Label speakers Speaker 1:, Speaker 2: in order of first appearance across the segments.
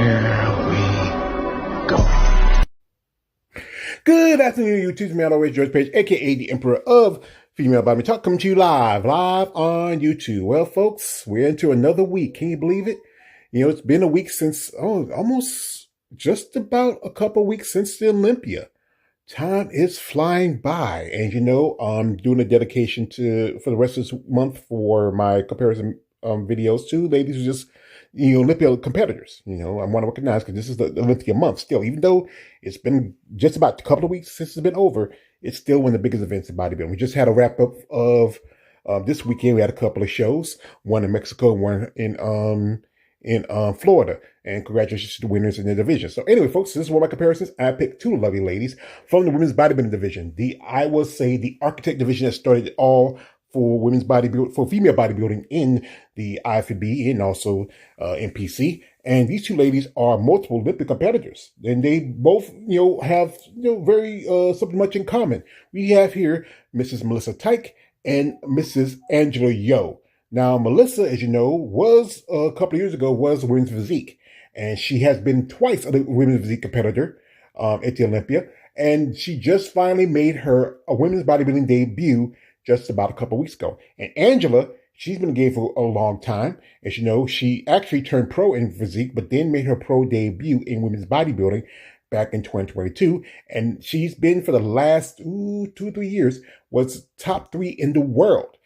Speaker 1: Here we go.
Speaker 2: Good afternoon, YouTube. Man, always George Page, aka the Emperor of Female Body Talk, coming to you live on YouTube. Well, folks, we're into another week. Can you believe it? You know, it's been a week since, almost just about a couple weeks since the Olympia. Time is flying by, and you know, I'm doing a dedication for the rest of this month for my comparison videos to ladies who just, you know, Olympia competitors. You know, I want to recognize because this is the Olympia month still, even though it's been just about a couple of weeks since it's been over, it's still one of the biggest events in bodybuilding. We just had a wrap up of this weekend. We had a couple of shows, one in Mexico, one in Florida, and congratulations to the winners in the division. So anyway, folks, this is one of my comparisons. I picked two lovely ladies from the women's bodybuilding division. I will say the architect division that started it all for women's bodybuilding, for female bodybuilding in the IFBB and also in PC. And these two ladies are multiple Olympic competitors, and they both, you know, have, you know, very something much in common. We have here Mrs. Melissa Teich and Mrs. Angela Yo. Now, Melissa, as you know, was a couple of years ago, was a women's physique, and she has been twice a women's physique competitor at the Olympia, and she just finally made her a women's bodybuilding debut just about a couple of weeks ago. And Angela, she's been in the game for a long time. As you know, she actually turned pro in physique, but then made her pro debut in women's bodybuilding back in 2022. And she's been for the last 2-3 years, was top 3 in the world.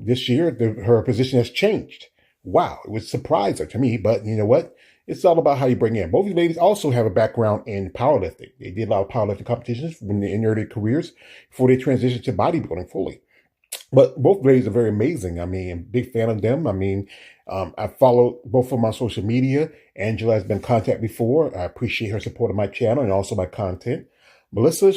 Speaker 2: This year, her position has changed. Wow, it was surprising to me, but you know what? It's all about how you bring in. Both of these ladies also have a background in powerlifting. They did a lot of powerlifting competitions in their early careers before they transitioned to bodybuilding fully. But both ladies are very amazing. I mean, big fan of them. I mean, I follow both of them on social media. Angela has been in contact before. I appreciate her support of my channel and also my content. Melissa,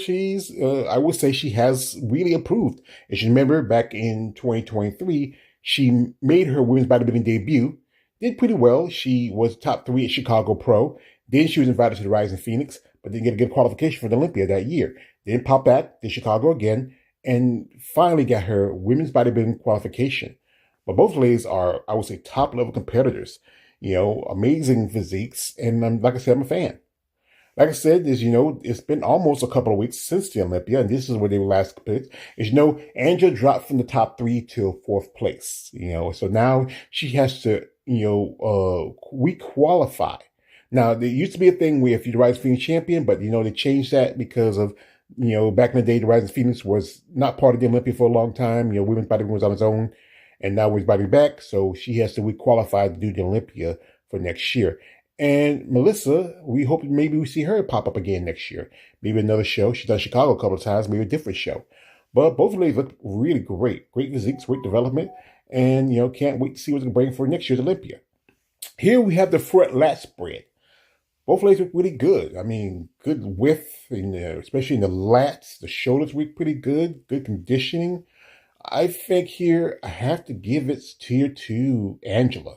Speaker 2: I would say she has really improved. As you remember, back in 2023, she made her women's bodybuilding debut, did pretty well. She was top 3 at Chicago Pro. Then she was invited to the Rising Phoenix, but didn't get a good qualification for the Olympia that year. Then popped back to Chicago again, and finally got her women's bodybuilding qualification. But both ladies are, I would say, top level competitors. You know, amazing physiques, and like I said, I'm a fan. Like I said, as you know, it's been almost a couple of weeks since the Olympia, and this is where they were last picked. As you know, Angela dropped from the top 3 to 4th place. You know, so now she has to, you know, re-qualify. Now, there used to be a thing where if you're the Rising Phoenix champion, but you know, they changed that because of, you know, back in the day, the Rising Phoenix was not part of the Olympia for a long time. You know, women's bodybuilding was on its own, and now women's bodybuilding back, so she has to re-qualify to do the Olympia for next year. And Melissa, we hope maybe we see her pop up again next year. Maybe another show. She's done Chicago a couple of times, maybe a different show. But both ladies look really great. Great physiques, great development. And, you know, can't wait to see what's going to bring for next year's Olympia. Here we have the front lat spread. Both ladies look really good. I mean, good width, especially in the lats. The shoulders look pretty good. Good conditioning. I think here I have to give it to Angela.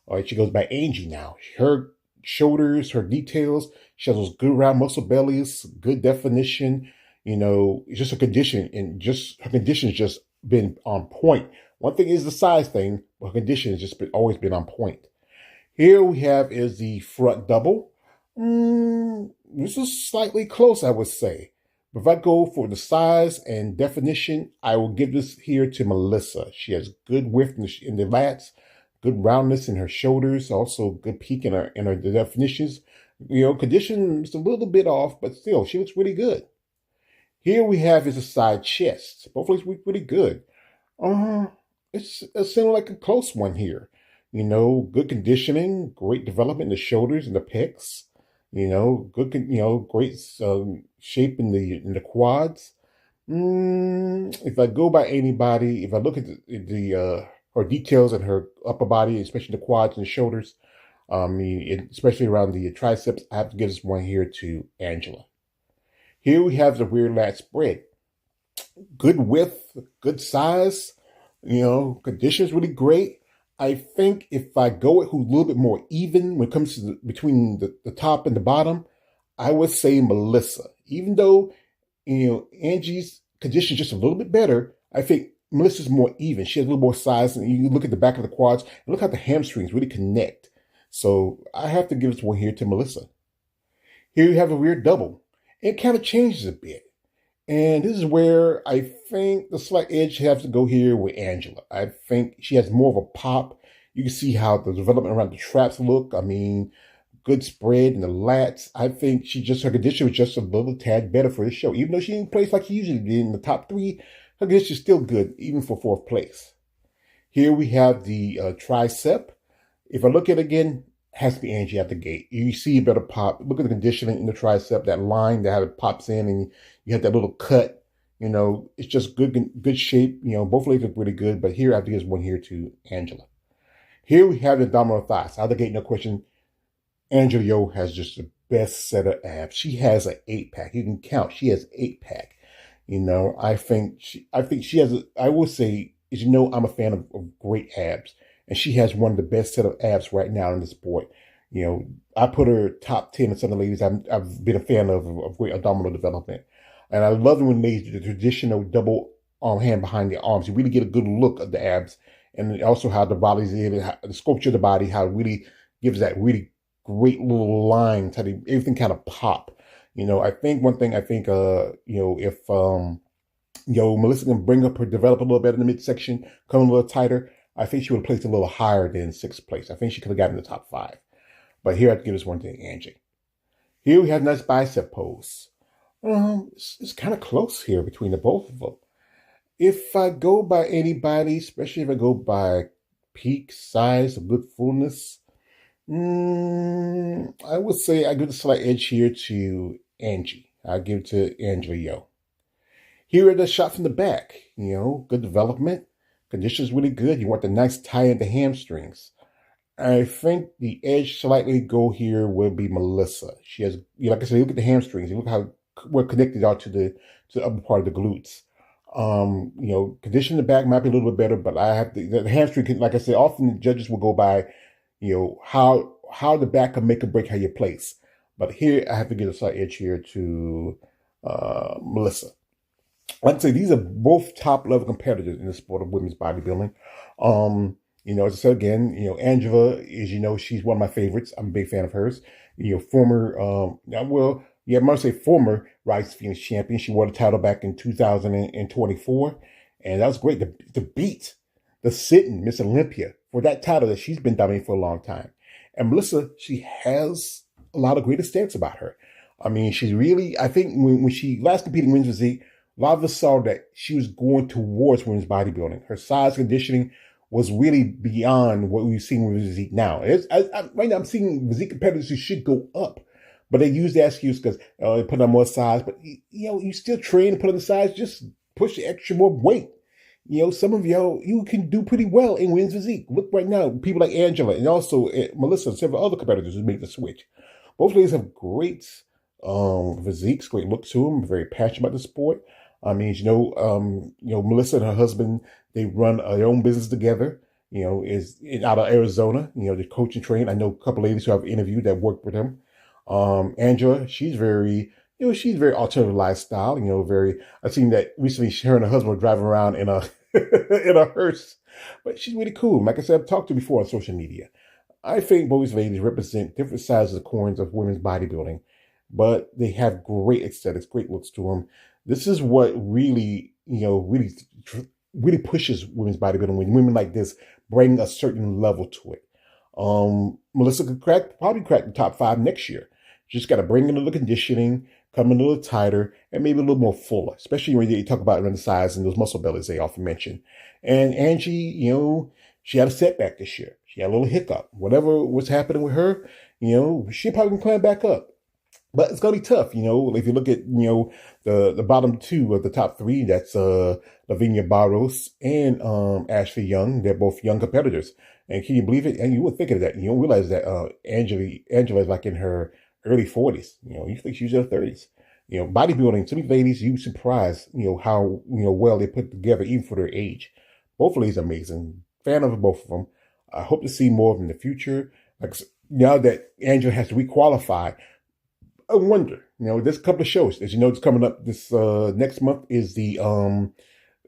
Speaker 2: All right, she goes by Angie now. Her shoulders, her details, she has those good round muscle bellies, good definition, you know, just her condition, and just her condition has just been on point. One thing is the size thing, but her condition has just always been on point. Here we have is the front double. This is slightly close, I would say. But if I go for the size and definition, I will give this here to Melissa. She has good width in the lats, good roundness in her shoulders, also good peak in her definitions. You know, condition is a little bit off, but still, she looks really good. Here we have is a side chest. Both looks really good. It seems like a close one here. You know, good conditioning, great development in the shoulders and the pecs. You know, good, you know, great shape in the quads. If I go by anybody, if I look at her details in her upper body, especially the quads and the shoulders, especially around the triceps, I have to give this one here to Angela. Here we have the rear lat spread. Good width, good size, you know, condition's really great. I think if I go with who's a little bit more even when it comes to between the top and the bottom, I would say Melissa. Even though, you know, Angie's condition is just a little bit better, I think Melissa's more even. She has a little more size, and you look at the back of the quads and look how the hamstrings really connect. So I have to give this one here to Melissa. Here you have a weird double. It kind of changes a bit. And this is where I think the slight edge has to go here with Angela. I think she has more of a pop. You can see how the development around the traps look. I mean, good spread and the lats. I think her condition was just a little tad better for the show. Even though she didn't place like she usually did in the top three, her condition is still good, even for fourth place. Here we have the tricep. If I look at it again, has to be Angie at the gate. You see a better pop. Look at the conditioning in the tricep, that line that how it pops in, and you have that little cut. It's just good shape. Both legs look really good, but here I have to give one here to Angela. Here we have the abdominal thighs. Out of the gate, no question. Angela Yo has just the best set of abs. She has an 8-pack. You can count. She has 8-pack. I think she has. I will say, as you know, I'm a fan of great abs. And she has one of the best set of abs right now in the sport. I put her top 10 of some of the ladies I've been a fan of great abdominal development. And I love it when they do the traditional double arm hand behind the arms. You really get a good look of the abs. And also how the body's in, the sculpture of the body, how it really gives that really great little line, how everything kind of pop. I think one thing, if Melissa can bring up her develop a little better in the midsection, come a little tighter, I think she would have placed a little higher than 6th place. I think she could have gotten in the top 5. But here I have to give this one to Angie. Here we have nice bicep pose. It's kind of close here between the both of them. If I go by anybody, especially if I go by peak, size, or good fullness, I would say I give the slight edge here to Angie. I'll give it to Angela Yo. Here are the shot from the back. Good development. Condition's really good. You want the nice tie in the hamstrings. I think the edge slightly go here will be Melissa. She has, like I said, look at the hamstrings. Look how we're connected out to the upper part of the glutes. Condition in the back might be a little bit better, but I have the hamstring. Like I said, often the judges will go by, how the back can make or break how you place. But here I have to give a slight edge here to Melissa. Like I say, these are both top-level competitors in the sport of women's bodybuilding. As I said again, Angela is, she's one of my favorites. I'm a big fan of hers. Former, I must say former Rise Phoenix champion. She won the title back in 2024. And that was great to beat the sitting Miss Olympia for that title that she's been dominating for a long time. And Melissa, she has a lot of great stats about her. I mean, she's really, I think when she last competed in women's physique, a lot of us saw that she was going towards women's bodybuilding. Her size conditioning was really beyond what we've seen with physique now. Right now, I'm seeing physique competitors who should go up, but they use that excuse because they put on more size. But you still train to put on the size, just push the extra more weight. Some of you can do pretty well in women's physique. Look right now, people like Angela and also Melissa and several other competitors who make the switch. Both ladies have great physiques, great look to them. Very passionate about the sport. I mean, Melissa and her husband, they run their own business together. Is out of Arizona. They coach and train. I know a couple ladies who I've interviewed that work with them. Angela, she's very alternative lifestyle. I've seen that recently. Her and her husband were driving around in a in a hearse, but she's really cool. Like I said, I've talked to her before on social media. I think both these ladies represent different sides of the coins of women's bodybuilding, but they have great aesthetics, great looks to them. This is what really pushes women's bodybuilding when women like this bring a certain level to it. Melissa could probably crack the top 5 next year. Just got to bring in a little conditioning, come in a little tighter, and maybe a little more fuller, especially when you talk about running size and those muscle bellies they often mention. And Angie, she had a setback this year. She had a little hiccup. Whatever was happening with her, she probably can climb back up. But it's going to be tough, if you look at, the bottom 2 of the top 3, that's Lavinia Barros and Ashley Young. They're both young competitors. And can you believe it? And you would think of that. You don't realize that Angela is like in her early 40s. You think she's in her 30s. Bodybuilding, some of these ladies, you'd be surprised, how, well they put together, even for their age. Both ladies are amazing. Fan of both of them. I hope to see more of them in the future. Like, now that Angela has to requalify, I wonder, there's a couple of shows. As you know, it's coming up this next month is the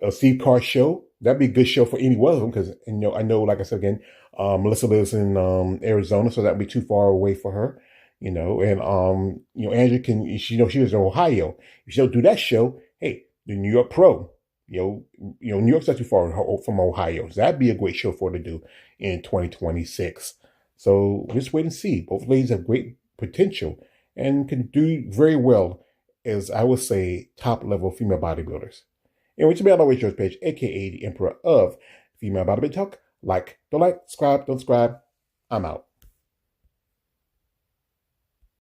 Speaker 2: Steve Carr show. That'd be a good show for any one of them because, I know, like I said again, Melissa lives in Arizona, so that would be too far away for her. And Andrea she lives in Ohio. If she don't do that show, hey, the New York Pro. New York's not too far from Ohio. So that'd be a great show for her to do in 2026. So just wait and see. Both ladies have great potential and can do very well as, I would say, top level female bodybuilders. And reach me out always, George Page, aka the Emperor of Female Bodybuilding Talk. Don't like, subscribe, don't subscribe. I'm out.